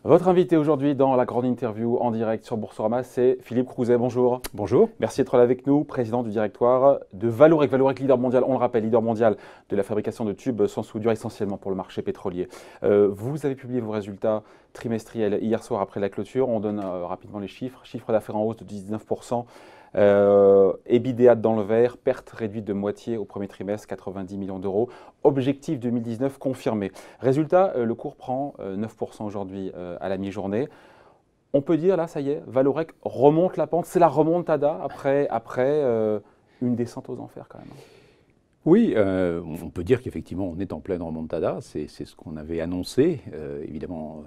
Votre invité aujourd'hui dans la grande interview en direct sur Boursorama, c'est Philippe Crouzet. Bonjour. Bonjour. Merci d'être là avec nous, président du directoire de Vallourec. Vallourec, leader mondial, on le rappelle, leader mondial de la fabrication de tubes sans soudure, essentiellement pour le marché pétrolier. Vous avez publié vos résultats trimestriels hier soir après la clôture. On donne rapidement les chiffres. Chiffre d'affaires en hausse de 19%. EBITDA dans le vert, perte réduite de moitié au premier trimestre, 90 millions d'euros. Objectif 2019 confirmé. Résultat, le cours prend 9% aujourd'hui à la mi-journée. On peut dire, là, ça y est, Vallourec remonte la pente. C'est la remontada après une descente aux enfers quand même. Oui, on peut dire qu'effectivement, on est en pleine remontada. C'est ce qu'on avait annoncé. Évidemment,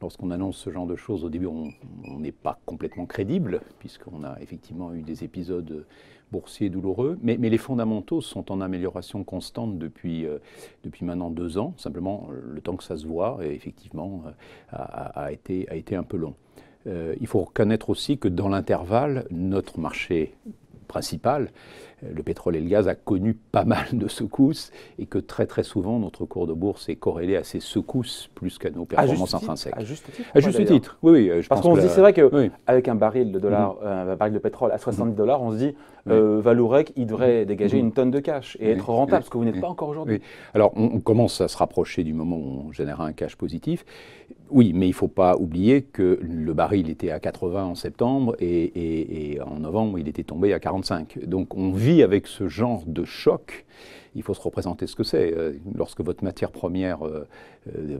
lorsqu'on annonce ce genre de choses, au début, on n'est pas complètement crédible, puisqu'on a effectivement eu des épisodes boursiers douloureux. Mais les fondamentaux sont en amélioration constante depuis maintenant 2 ans. Simplement, le temps que ça se voit, effectivement, a été un peu long. Il faut reconnaître aussi que dans l'intervalle, notre marché principal, le pétrole et le gaz, a connu pas mal de secousses et que très souvent notre cours de bourse est corrélé à ces secousses plus qu'à nos performances intrinsèques. À juste titre. À juste titre, oui. Parce qu'on se dit, c'est vrai qu'avec un baril de pétrole à 70 $, on se dit, Vallourec, il devrait dégager une tonne de cash et être rentable, ce que vous n'êtes pas encore aujourd'hui. Alors, on commence à se rapprocher du moment où on génère un cash positif. Oui, mais il ne faut pas oublier que le baril était à 80 en septembre et en novembre, il était tombé à 45. Donc, on vit avec ce genre de choc. Il faut se représenter ce que c'est. Lorsque votre matière première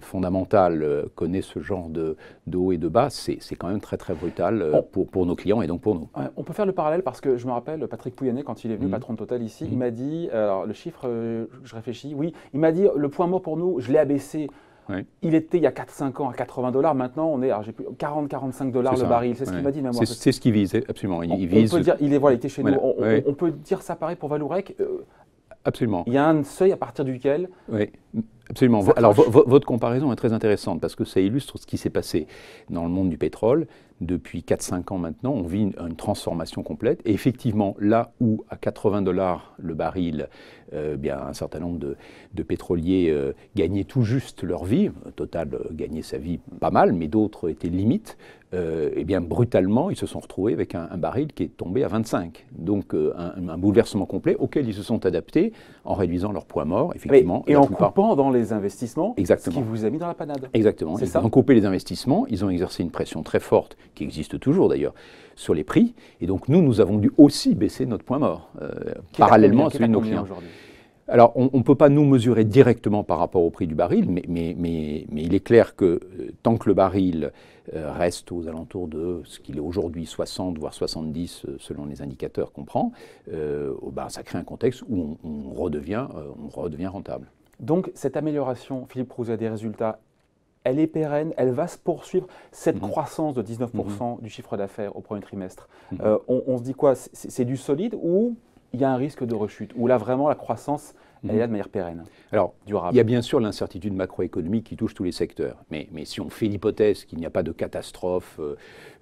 fondamentale connaît ce genre de haut et de bas, c'est quand même très brutal pour nos clients et donc pour nous. On peut faire le parallèle parce que je me rappelle, Patrick Pouyanné, quand il est venu, patron de Total ici, il m'a dit, alors le chiffre, je réfléchis, oui, il m'a dit, le point mort pour nous, je l'ai abaissé. Oui. Il était il y a 4-5 ans à 80 $, maintenant on est à 40-45 $ le baril, c'est ce qu'il m'a dit. C'est ce qu'il vise, absolument. On peut dire, il était chez nous, on peut dire ça pareil pour Vallourec. Absolument. Il y a un seuil à partir duquel… Oui, absolument. Alors votre comparaison est très intéressante parce que ça illustre ce qui s'est passé dans le monde du pétrole. Depuis 4-5 ans maintenant, on vit une transformation complète. Et effectivement, là où à 80 $ le baril, bien un certain nombre de pétroliers gagnaient tout juste leur vie, Total gagnait sa vie pas mal, mais d'autres étaient limites, et bien brutalement, ils se sont retrouvés avec un baril qui est tombé à 25. Donc un bouleversement complet auquel ils se sont adaptés en réduisant leur poids mort, effectivement. Et en coupant dans les investissements, exactement. Ce qui vous a mis dans la panade. Exactement. Ils ont coupé les investissements, ils ont exercé une pression très forte, qui existe toujours d'ailleurs, sur les prix. Et donc nous avons dû aussi baisser notre point mort, parallèlement à celui de nos clients. Alors, on ne peut pas nous mesurer directement par rapport au prix du baril, mais il est clair que tant que le baril reste aux alentours de ce qu'il est aujourd'hui, 60 voire 70 selon les indicateurs qu'on prend, ça crée un contexte où on redevient rentable. Donc cette amélioration, Philippe Crouzet, des résultats, elle est pérenne, elle va se poursuivre. Cette croissance de 19% du chiffre d'affaires au premier trimestre, on se dit quoi? C'est du solide ou il y a un risque de rechute? Ou là, vraiment, la croissance, elle est là de manière pérenne, alors, durable? Il y a bien sûr l'incertitude macroéconomique qui touche tous les secteurs. Mais si on fait l'hypothèse qu'il n'y a pas de catastrophe,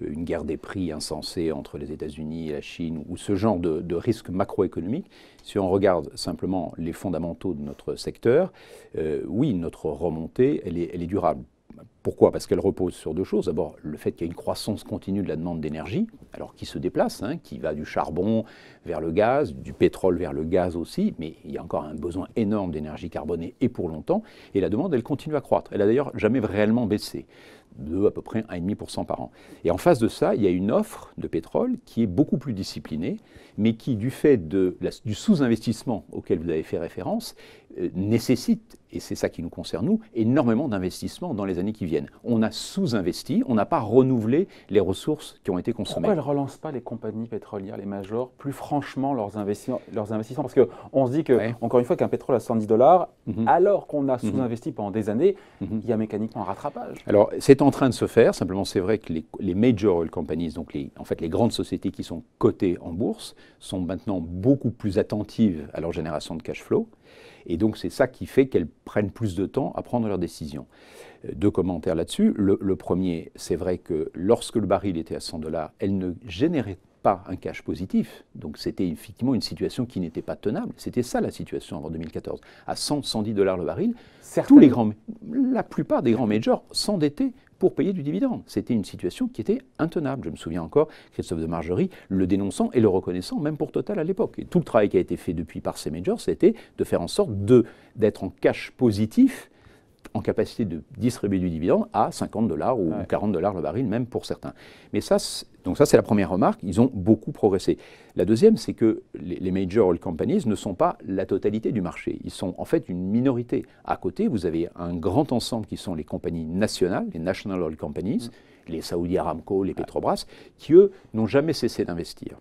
une guerre des prix insensée entre les États-Unis et la Chine, ou ce genre de risque macroéconomique, si on regarde simplement les fondamentaux de notre secteur, oui, notre remontée, elle est durable. Pourquoi? Parce qu'elle repose sur 2 choses. D'abord, le fait qu'il y a une croissance continue de la demande d'énergie, alors qui se déplace, qui va du charbon vers le gaz, du pétrole vers le gaz aussi, mais il y a encore un besoin énorme d'énergie carbonée et pour longtemps, et la demande, elle continue à croître. Elle a d'ailleurs jamais réellement baissé, de à peu près 1,5% par an. Et en face de ça, il y a une offre de pétrole qui est beaucoup plus disciplinée, mais qui, du fait du sous-investissement auquel vous avez fait référence, nécessite, et c'est ça qui nous concerne nous, énormément d'investissements dans les années qui viennent. On a sous-investi, on n'a pas renouvelé les ressources qui ont été consommées. Pourquoi elles ne relancent pas les compagnies pétrolières, les majors, plus franchement leurs investissements? Parce qu'on se dit que, encore une fois, qu'un pétrole à 70 $, alors qu'on a sous-investi pendant des années, il y a mécaniquement un rattrapage. Alors, c'est en train de se faire. Simplement, c'est vrai que les major oil companies, donc les grandes sociétés qui sont cotées en bourse, sont maintenant beaucoup plus attentives à leur génération de cash flow. Et donc, c'est ça qui fait qu'elles prennent plus de temps à prendre leurs décisions. 2 commentaires là-dessus. Le premier, c'est vrai que lorsque le baril était à 100 $, elles ne généraient pas un cash positif. Donc c'était effectivement une situation qui n'était pas tenable. C'était ça la situation avant 2014. À 100, 110 dollars le baril, la plupart des grands majors s'endettaient pour payer du dividende. C'était une situation qui était intenable. Je me souviens encore, Christophe de Margerie le dénonçant et le reconnaissant, même pour Total à l'époque. Et tout le travail qui a été fait depuis par ces majors, c'était de faire en sorte d'être en cash positif, en capacité de distribuer du dividende à 50 dollars ou 40 dollars le baril, même pour certains. Mais donc ça, c'est la première remarque. Ils ont beaucoup progressé. La deuxième, c'est que les major oil companies ne sont pas la totalité du marché. Ils sont en fait une minorité. À côté, vous avez un grand ensemble qui sont les compagnies nationales, les national oil companies, les Saudi Aramco, les Petrobras, qui, eux, n'ont jamais cessé d'investir.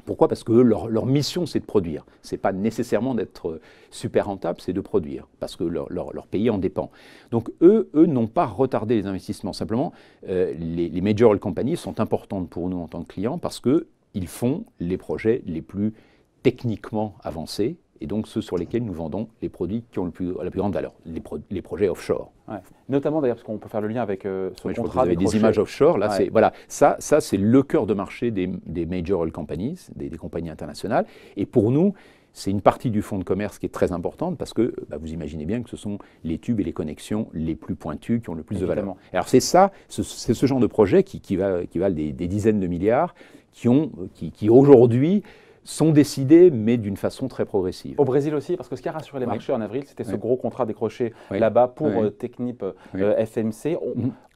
Pourquoi ? Parce que leur mission, c'est de produire. Ce n'est pas nécessairement d'être super rentable, c'est de produire, parce que leur pays en dépend. Donc eux n'ont pas retardé les investissements. Simplement, les major oil companies sont importantes pour nous en tant que clients parce qu'ils font les projets les plus techniquement avancés, et donc ceux sur lesquels nous vendons les produits qui ont la plus grande valeur, les projets offshore. Ouais. Notamment d'ailleurs, parce qu'on peut faire le lien avec ce contrat. Vous avez des images offshore, là, voilà, ça c'est le cœur de marché des major oil companies, des compagnies internationales. Et pour nous, c'est une partie du fonds de commerce qui est très importante parce que vous imaginez bien que ce sont les tubes et les connexions les plus pointus qui ont le plus de valeur. Alors c'est ce genre de projet qui valent des dizaines de milliards qui aujourd'hui sont décidés, mais d'une façon très progressive. Au Brésil aussi, parce que ce qui a rassuré les marchés en avril, c'était ce gros contrat décroché là-bas pour Technip FMC.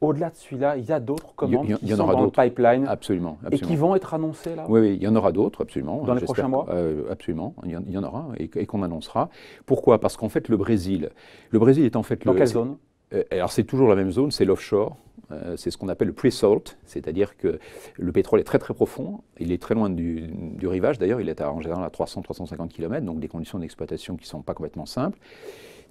Au-delà de celui-là, il y a d'autres commandes qui sont dans le pipeline. Absolument. Et qui vont être annoncées là. Oui, il y en aura d'autres, absolument. Dans les prochains mois. Absolument, il y en aura et qu'on annoncera. Pourquoi ? Parce qu'en fait, le Brésil est en fait... Dans quelle zone ? Alors c'est toujours la même zone, c'est l'offshore. C'est ce qu'on appelle le pre-salt, c'est-à-dire que le pétrole est très très profond, il est très loin du rivage, d'ailleurs il est en général à 300-350 km, donc des conditions d'exploitation qui ne sont pas complètement simples,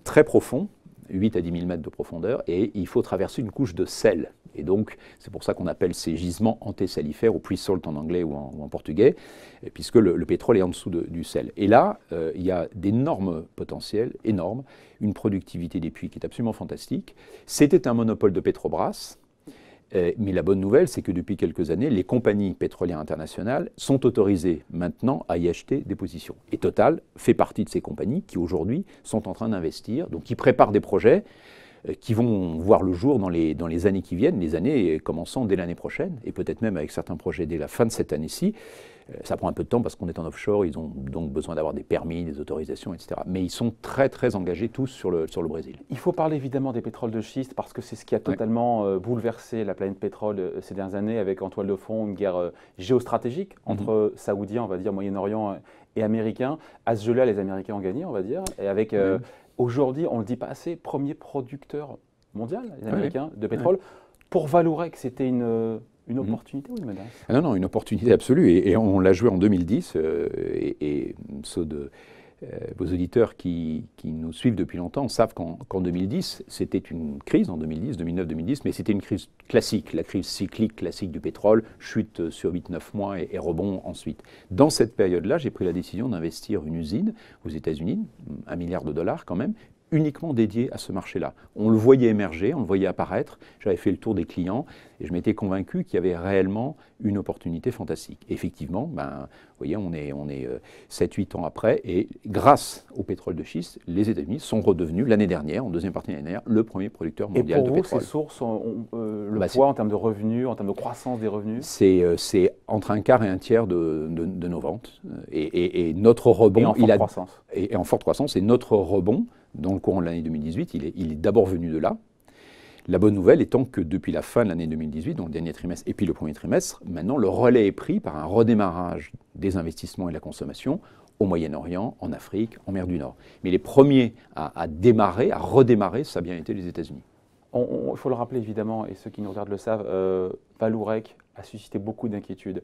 très profond, 8 à 10 000 mètres de profondeur, et il faut traverser une couche de sel. Et donc, c'est pour ça qu'on appelle ces gisements antésalifères, ou pre-salt en anglais ou en portugais, puisque le pétrole est en dessous du sel. Et là, il y a d'énormes potentiels, énormes, une productivité des puits qui est absolument fantastique. C'était un monopole de Petrobras, mais la bonne nouvelle, c'est que depuis quelques années, les compagnies pétrolières internationales sont autorisées maintenant à y acheter des positions. Et Total fait partie de ces compagnies qui aujourd'hui sont en train d'investir, donc qui préparent des projets qui vont voir le jour dans les années qui viennent, les années commençant dès l'année prochaine, et peut-être même avec certains projets dès la fin de cette année-ci. Ça prend un peu de temps parce qu'on est en offshore, ils ont donc besoin d'avoir des permis, des autorisations, etc. Mais ils sont très très engagés tous sur le Brésil. Il faut parler évidemment des pétroles de schiste parce que c'est ce qui a totalement bouleversé la planète pétrole ces dernières années avec en toile de fond une guerre géostratégique entre Saoudiens, on va dire, Moyen-Orient et Américains. À ce jeu-là, les Américains ont gagné, on va dire, et avec aujourd'hui, on ne le dit pas assez, premier producteur mondial, les Américains, de pétrole. Pour Vallourec, c'était une opportunité ou une menace ? Non, une opportunité absolue. Et on l'a joué en 2010. Et ceux de vos auditeurs qui nous suivent depuis longtemps savent qu'en 2010, c'était une crise, en 2010, 2009-2010, mais c'était une crise classique, la crise cyclique classique du pétrole, chute sur 8-9 mois et rebond ensuite. Dans cette période-là, j'ai pris la décision d'investir une usine aux États-Unis, $1 milliard quand même, uniquement dédié à ce marché-là. On le voyait émerger, on le voyait apparaître, j'avais fait le tour des clients et je m'étais convaincu qu'il y avait réellement une opportunité fantastique. Et effectivement, vous voyez, on est 7-8 ans après et grâce au pétrole de schiste, les États-Unis sont redevenus l'année dernière, en deuxième partie de l'année dernière, le premier producteur mondial de pétrole. Et pour vous, ces sources, le poids en termes de revenus, en termes de croissance des revenus ? C'est entre un quart et un tiers de nos ventes. Et notre rebond... Et en forte croissance. Et notre rebond, dans le courant de l'année 2018, il est d'abord venu de là. La bonne nouvelle étant que depuis la fin de l'année 2018, donc le dernier trimestre et puis le premier trimestre, maintenant le relais est pris par un redémarrage des investissements et de la consommation au Moyen-Orient, en Afrique, en mer du Nord. Mais les premiers à redémarrer, ça a bien été les États-Unis. Il faut le rappeler évidemment, et ceux qui nous regardent le savent, Vallourec a suscité beaucoup d'inquiétudes.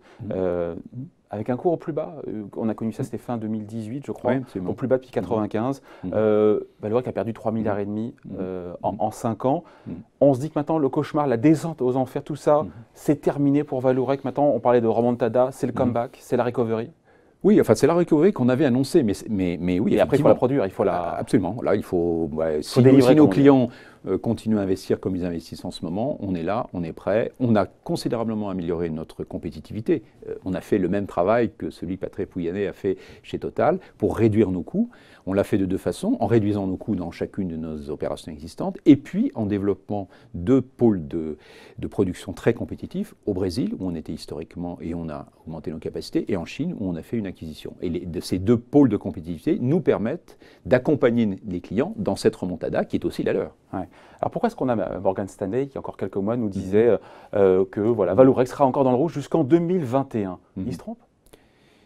Avec un cours au plus bas, on a connu ça, c'était fin 2018 je crois, au plus bas depuis 1995. Vallourec a perdu 3,5 milliards en 5 ans. On se dit que maintenant le cauchemar, la descente aux enfers, tout ça, c'est terminé pour Vallourec. Maintenant on parlait de remontada, c'est le comeback, c'est la recovery. Oui, enfin c'est la recovery qu'on avait annoncée, mais oui. Et après il faut la produire, il faut la... Absolument, là il faut... si nos clients continuent à investir comme ils investissent en ce moment. On est là, on est prêt. On a considérablement amélioré notre compétitivité. On a fait le même travail que celui que Patrick Pouyanné a fait chez Total pour réduire nos coûts. On l'a fait de deux façons, en réduisant nos coûts dans chacune de nos opérations existantes et puis en développant deux pôles de production très compétitifs au Brésil, où on était historiquement et on a augmenté nos capacités, et en Chine, où on a fait une acquisition. Et ces deux pôles de compétitivité nous permettent d'accompagner les clients dans cette remontada qui est aussi la leur. Ouais. Alors pourquoi est-ce qu'on a Morgan Stanley, qui il y a encore quelques mois nous disait que voilà, Vallourec sera encore dans le rouge jusqu'en 2021 Il se trompe?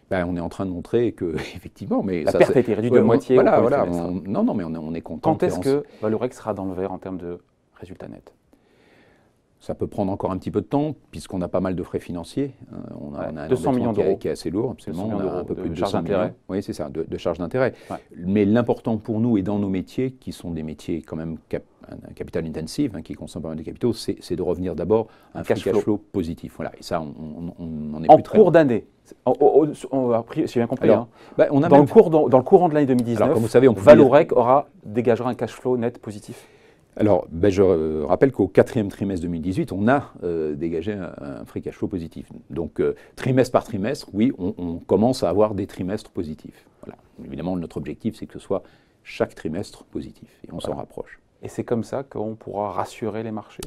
Ben, on est en train de montrer que, effectivement, mais la perte a été réduite de moitié. Voilà, non, mais on est content. Quand est-ce que Vallourec sera dans le vert en termes de résultats nets? Ça peut prendre encore un petit peu de temps, puisqu'on a pas mal de frais financiers. On a un 200 millions d'euros qui est assez lourd, absolument. On a un peu plus de charges d'intérêt. Oui, c'est ça, de charges d'intérêt. Ouais. Mais l'important pour nous et dans nos métiers, qui sont des métiers quand même un capital intensif, qui consomment pas mal de capitaux, c'est de revenir d'abord à un cash flow positif. Voilà. Et ça, on en est plus très En cours d'année. Si j'ai bien compris. Alors, dans le courant de l'année 2019, alors, comme vous savez, Vallourec dégagera un cash flow net positif. Alors, je rappelle qu'au 4e trimestre 2018, on a dégagé un free cash flow positif. Donc, trimestre par trimestre, oui, on commence à avoir des trimestres positifs. Voilà. Évidemment, notre objectif, c'est que ce soit chaque trimestre positif, et on s'en rapproche. Et c'est comme ça qu'on pourra rassurer les marchés?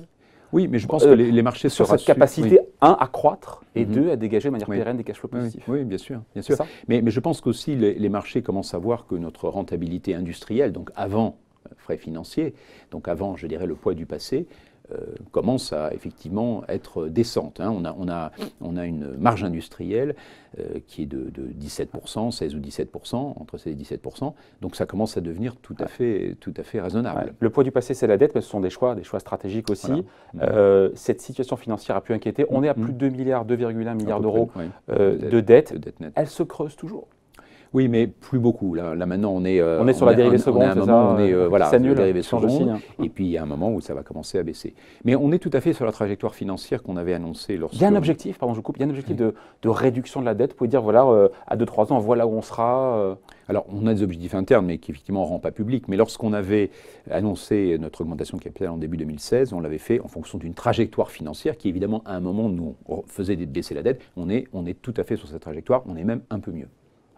Oui, mais je pense que les marchés sur cette capacité, à croître, et deux, à dégager de manière pérenne des cash flows positifs. Oui, bien sûr. Bien sûr. Mais je pense qu'aussi, les marchés commencent à voir que notre rentabilité industrielle, donc avant frais financiers, donc avant, je dirais, le poids du passé, commence à effectivement être décente. On a une marge industrielle qui est de 17%, 16 ou 17%, entre 16 et 17%, donc ça commence à devenir tout à fait raisonnable. Ouais. Le poids du passé, c'est la dette, mais ce sont des choix stratégiques aussi. Voilà. Cette situation financière a pu inquiéter. On est à plus de 2 milliards, 2,1 milliards d'euros de dette. Elle se creuse toujours. Oui, mais plus beaucoup. Là maintenant, on est sur la dérivée seconde. À un moment, on est voilà, la dérivée seconde. Et puis il y a un moment où ça va commencer à baisser. Mais on est tout à fait sur la trajectoire financière qu'on avait annoncée lorsque. Il y a un objectif, pardon, je vous coupe. Il y a un objectif de réduction de la dette. Vous pouvez dire voilà, à 2-3 ans, voilà où on sera. Alors, on a des objectifs internes, mais qui effectivement ne rendent pas publics. Mais lorsqu'on avait annoncé notre augmentation de capital en début 2016, on l'avait fait en fonction d'une trajectoire financière qui, évidemment, à un moment, nous faisait baisser la dette. On est tout à fait sur cette trajectoire. On est même un peu mieux.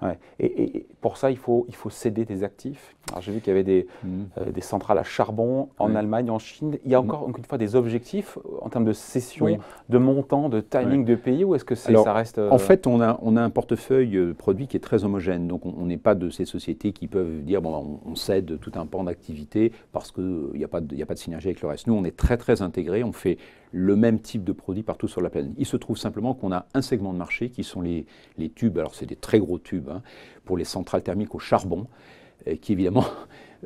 Ouais. Et pour ça, il faut céder des actifs. Alors j'ai vu qu'il y avait des centrales à charbon en Allemagne, en Chine. Il y a encore une fois des objectifs en termes de cession, de montant, de timing de pays, ou est-ce que ça reste… En fait, on a un portefeuille de produits qui est très homogène. Donc on n'est pas de ces sociétés qui peuvent dire on cède tout un pan d'activité parce qu'il n'y a pas de synergie avec le reste. Nous, on est très très intégrés. On fait le même type de produits partout sur la planète. Il se trouve simplement qu'on a un segment de marché qui sont les tubes. Alors c'est des très gros tubes pour les centrales thermiques au charbon, qui évidemment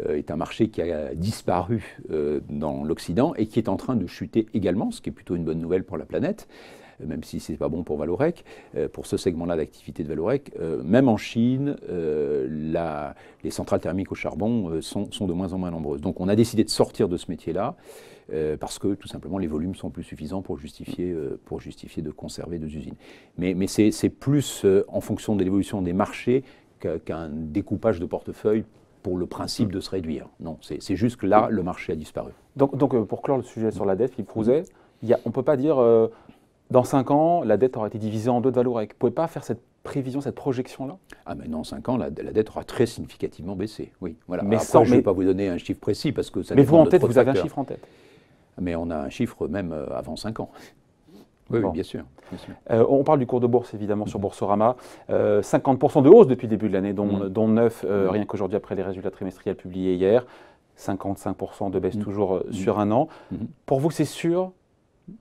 est un marché qui a disparu dans l'Occident et qui est en train de chuter également, ce qui est plutôt une bonne nouvelle pour la planète, même si ce n'est pas bon pour Vallourec, pour ce segment-là d'activité de Vallourec. Même en Chine, les centrales thermiques au charbon sont de moins en moins nombreuses. Donc on a décidé de sortir de ce métier-là, parce que tout simplement les volumes sont plus suffisants pour justifier de conserver deux usines. Mais c'est plus en fonction de l'évolution des marchés qu'un découpage de portefeuille pour le principe de se réduire. Non, c'est juste que là, le marché a disparu. Donc pour clore le sujet sur la dette, Philippe Crouzet, on ne peut pas dire dans 5 ans, la dette aura été divisée en deux de Vallourec. Vous ne pouvez pas faire cette prévision, cette projection-là? Ah mais dans 5 ans, la dette aura très significativement baissé. Oui, voilà. Mais après, je ne vais pas vous donner un chiffre précis parce que ça. Mais vous en tête, vous avez un chiffre en tête? Mais on a un chiffre même avant 5 ans. Oui, bon. Oui, bien sûr. On parle du cours de bourse, évidemment, sur Boursorama. 50% de hausse depuis le début de l'année, dont 9 rien qu'aujourd'hui après les résultats trimestriels publiés hier. 55% de baisse toujours sur un an. Pour vous, c'est sûr,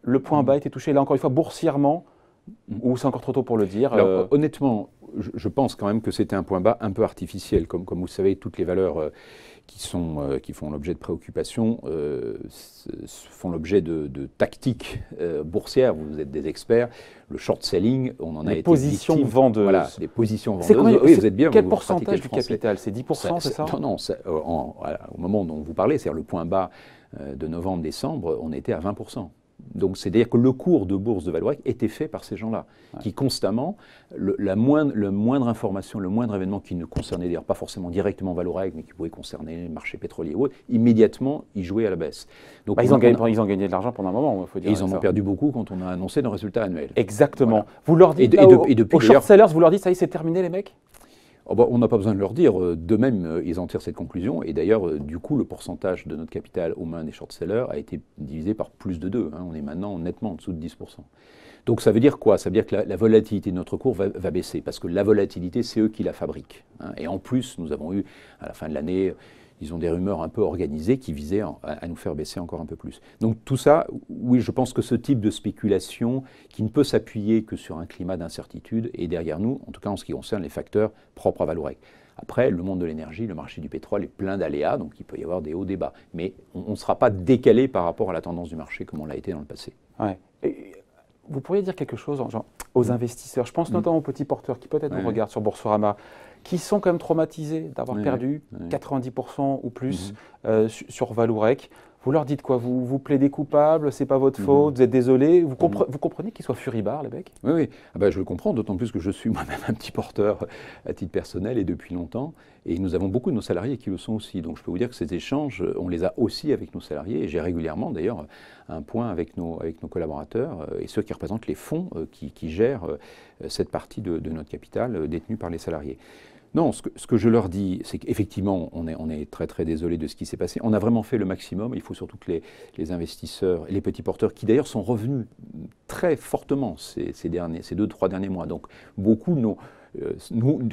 le point bas a été touché, là encore une fois, boursièrement, ou c'est encore trop tôt pour le dire? Alors, honnêtement, je pense quand même que c'était un point bas un peu artificiel. Comme vous savez, toutes les valeurs qui font l'objet de préoccupations font l'objet de tactiques boursières. Vous êtes des experts. Le short selling, on en a été positions vendeuses. Voilà, des positions vendeuses. Oui, vous êtes bien. Quel pourcentage du capital? C'est 10%, c'est ça? Non, au moment dont vous parlez, c'est-à-dire le point bas de novembre-décembre, on était à 20%. Donc c'est-à-dire que le cours de bourse de Vallourec était fait par ces gens-là, qui constamment, le moindre information, le moindre événement qui ne concernait d'ailleurs pas forcément directement Vallourec, mais qui pouvait concerner le marché pétrolier ou autre, immédiatement, ils jouaient à la baisse. Donc ils ont gagné de l'argent pendant un moment, il faut dire. Et ils en ont perdu beaucoup quand on a annoncé nos résultats annuels. Exactement. Voilà. Vous leur dites, aux short sellers, vous leur dites, ça y est, c'est terminé les mecs? On n'a pas besoin de leur dire. D'eux-mêmes, ils en tirent cette conclusion. Et d'ailleurs, du coup, le pourcentage de notre capital aux mains des short-sellers a été divisé par plus de 2. On est maintenant nettement en dessous de 10%. Donc ça veut dire quoi? Ça veut dire que la volatilité de notre cours va baisser. Parce que la volatilité, c'est eux qui la fabriquent. Et en plus, nous avons eu, à la fin de l'année, disons des rumeurs un peu organisées qui visaient à nous faire baisser encore un peu plus. Donc tout ça, oui, je pense que ce type de spéculation qui ne peut s'appuyer que sur un climat d'incertitude est derrière nous, en tout cas en ce qui concerne les facteurs propres à Vallourec. Après, le monde de l'énergie, le marché du pétrole est plein d'aléas, donc il peut y avoir des hauts, des bas. Mais on ne sera pas décalé par rapport à la tendance du marché comme on l'a été dans le passé. Ouais. Vous pourriez dire quelque chose aux investisseurs, je pense notamment aux petits porteurs qui peut-être nous regardent sur Boursorama, qui sont quand même traumatisés d'avoir perdu 90% ou plus sur Vallourec. Vous leur dites quoi? Vous plaidez coupable, c'est pas votre faute, vous êtes désolé. Vous comprenez qu'ils soient furibards, les mecs? Oui, oui. Ah ben, je le comprends, d'autant plus que je suis moi-même un petit porteur à titre personnel et depuis longtemps. Et nous avons beaucoup de nos salariés qui le sont aussi. Donc je peux vous dire que ces échanges, on les a aussi avec nos salariés. Et j'ai régulièrement d'ailleurs un point avec nos collaborateurs et ceux qui représentent les fonds qui gèrent cette partie de notre capital détenue par les salariés. Non, ce que je leur dis, c'est qu'effectivement, on est très très désolé de ce qui s'est passé. On a vraiment fait le maximum. Il faut surtout que les investisseurs, les petits porteurs, qui d'ailleurs sont revenus très fortement ces 2-3 derniers mois. Donc beaucoup nous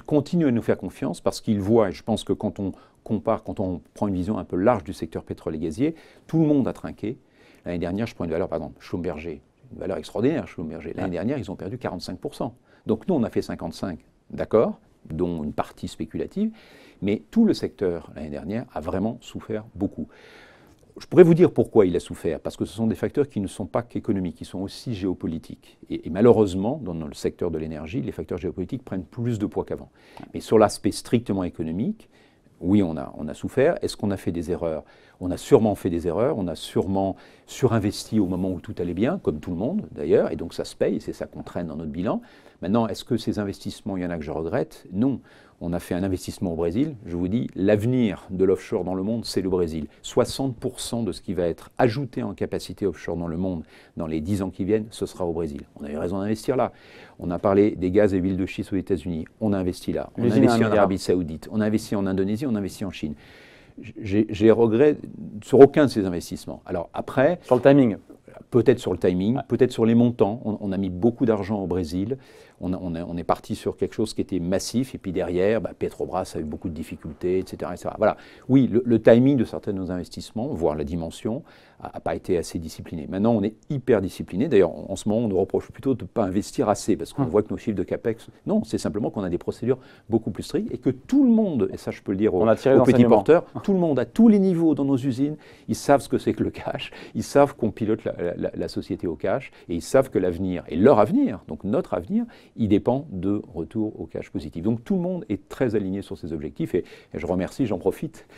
continuent à nous faire confiance parce qu'ils voient, et je pense que quand on compare, quand on prend une vision un peu large du secteur pétrole et gazier, tout le monde a trinqué. L'année dernière, je prends une valeur, par exemple, Schlumberger, une valeur extraordinaire, Schlumberger. L'année dernière, ils ont perdu 45%. Donc nous, on a fait 55%, d'accord, dont une partie spéculative, mais tout le secteur, l'année dernière, a vraiment souffert beaucoup. Je pourrais vous dire pourquoi il a souffert, parce que ce sont des facteurs qui ne sont pas qu'économiques, qui sont aussi géopolitiques. Et malheureusement, dans le secteur de l'énergie, les facteurs géopolitiques prennent plus de poids qu'avant. Mais sur l'aspect strictement économique, oui, on a souffert. Est-ce qu'on a fait des erreurs? On a sûrement fait des erreurs, on a sûrement surinvesti au moment où tout allait bien, comme tout le monde d'ailleurs, et donc ça se paye, c'est ça qu'on traîne dans notre bilan. Maintenant, est-ce que ces investissements, il y en a que je regrette? Non. On a fait un investissement au Brésil. Je vous dis, l'avenir de l'offshore dans le monde, c'est le Brésil. 60% de ce qui va être ajouté en capacité offshore dans le monde dans les 10 ans qui viennent, ce sera au Brésil. On a eu raison d'investir là. On a parlé des gaz et huiles de schiste aux États-Unis. On a investi là. On a investi en Arabie Saoudite. On a investi en Indonésie. On a investi en Chine. J'ai regret sur aucun de ces investissements. Alors après... Sur le timing. Peut-être sur le timing, peut-être sur les montants. On a mis beaucoup d'argent au Brésil. On est parti sur quelque chose qui était massif. Et puis derrière, Petrobras a eu beaucoup de difficultés, etc. etc. Voilà. Oui, le timing de certains de nos investissements, voire la dimension, n'a pas été assez discipliné. Maintenant, on est hyper discipliné. D'ailleurs, en ce moment, on nous reproche plutôt de ne pas investir assez parce qu'on voit que nos chiffres de CAPEX... Non, c'est simplement qu'on a des procédures beaucoup plus strictes et que tout le monde, et ça je peux le dire aux petits porteurs, tout le monde à tous les niveaux dans nos usines, ils savent ce que c'est que le cash, ils savent qu'on pilote la société au cash et ils savent que l'avenir, et leur avenir, donc notre avenir, il dépend de retour au cash positif. Donc tout le monde est très aligné sur ces objectifs et je remercie, j'en profite,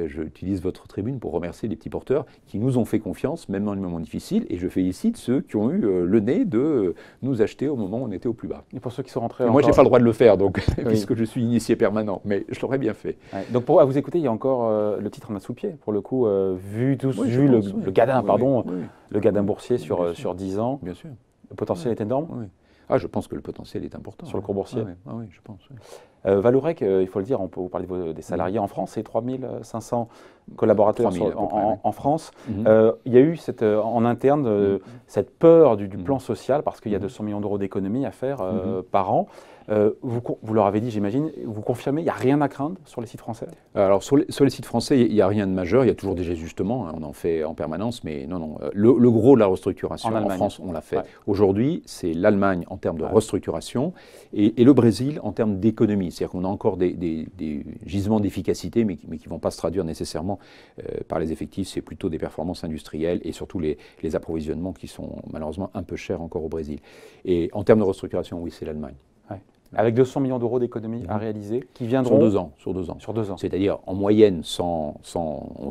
j'utilise votre tribune pour remercier les petits porteurs qui nous ont fait confiance, même dans les moments difficiles, et je félicite ceux qui ont eu le nez de nous acheter au moment où on était au plus bas. Et pour ceux qui sont rentrés... Moi, je n'ai pas le droit de le faire, donc, puisque je suis initié permanent, mais je l'aurais bien fait. Ouais. Donc, à vous écouter, il y a encore le titre en a sous pied, pour le coup, vu le gadin, le gadin boursier sur 10 ans. Bien sûr. Le potentiel est énorme. Oui. Ah, je pense que le potentiel est important. Sur le cours boursier. Oui, je pense. Oui. Vallourec, il faut le dire, on peut vous parler des salariés en France, c'est 3500 collaborateurs en France. Il y a eu en interne cette peur du plan social parce qu'il y a 200 millions d'euros d'économies à faire par an. Vous leur avez dit, j'imagine, vous confirmez, il n'y a rien à craindre sur les sites français? Alors, sur les sites français, il n'y a rien de majeur. Il y a toujours des ajustements. On en fait en permanence. Mais non. Le gros de la restructuration en France, on l'a fait. Ouais. Aujourd'hui, c'est l'Allemagne en termes de restructuration et le Brésil en termes d'économie. C'est-à-dire qu'on a encore des gisements d'efficacité, mais qui ne vont pas se traduire nécessairement par les effectifs. C'est plutôt des performances industrielles et surtout les approvisionnements qui sont malheureusement un peu chers encore au Brésil. Et en termes de restructuration, oui, c'est l'Allemagne. Avec 200 millions d'euros d'économies à réaliser, qui viendront... Sur 2 ans. Sur 2 ans. C'est-à-dire, en moyenne, on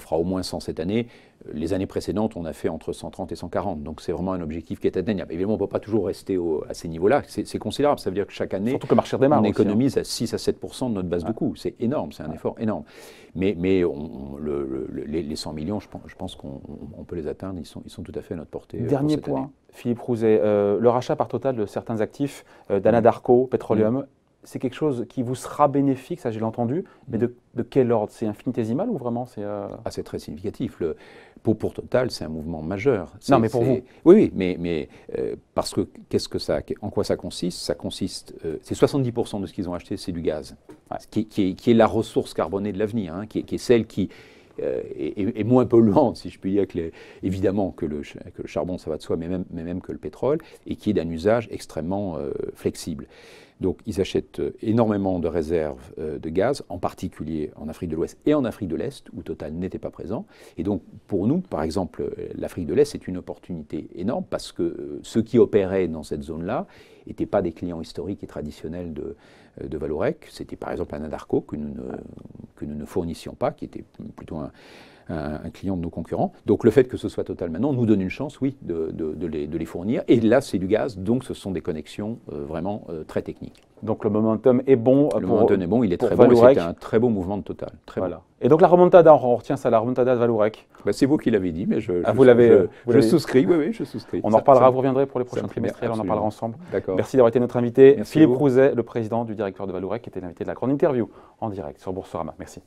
fera au moins 100 cette année, Les années précédentes, on a fait entre 130 et 140. Donc c'est vraiment un objectif qui est atteignable. Évidemment, on ne peut pas toujours rester à ces niveaux-là. C'est considérable. Ça veut dire que chaque année, surtout que le marché redémarre on aussi, économise à 6 à 7% de notre base de coûts. C'est énorme, c'est un effort énorme. Mais les 100 millions, je pense qu'on peut les atteindre. Ils sont tout à fait à notre portée. Dernier point, Philippe Rouzet, le rachat par Total de certains actifs d'Anadarko, Petroleum, c'est quelque chose qui vous sera bénéfique, ça je l'ai entendu, mais de quel ordre? C'est infinitésimal ou vraiment c'est c'est très significatif. Pour Total, c'est un mouvement majeur. Non, mais pour vous? Oui, mais parce que en quoi ça consiste? Ça consiste, c'est 70% de ce qu'ils ont acheté, c'est du gaz, qui est la ressource carbonée de l'avenir, qui est celle qui est moins polluante, si je puis dire, évidemment que le charbon, ça va de soi, mais même que le pétrole, et qui est d'un usage extrêmement flexible. Donc ils achètent énormément de réserves de gaz, en particulier en Afrique de l'Ouest et en Afrique de l'Est, où Total n'était pas présent. Et donc pour nous, par exemple, l'Afrique de l'Est, c'est une opportunité énorme parce que ceux qui opéraient dans cette zone-là n'étaient pas des clients historiques et traditionnels de Vallourec. C'était par exemple Anadarko que nous ne fournissions pas, qui était plutôt un client de nos concurrents. Donc le fait que ce soit Total maintenant nous donne une chance, oui, de les fournir. Et là, c'est du gaz, donc ce sont des connexions vraiment très techniques. Donc le momentum est bon. Le momentum est bon, il est très Vallourec. bon, et c'était un très beau mouvement de Total. Très bon. Et donc la remontada, on retient ça, la remontada de Vallourec. C'est vous qui l'avez dit, mais je souscris. Oui, je souscris. On en reparlera, vous reviendrez pour les prochains trimestriels, on en parlera ensemble. D'accord. Merci d'avoir été notre invité. Merci Philippe Rouzet, le président du directoire de Vallourec, qui était l'invité de la grande interview en direct sur Boursorama. Merci.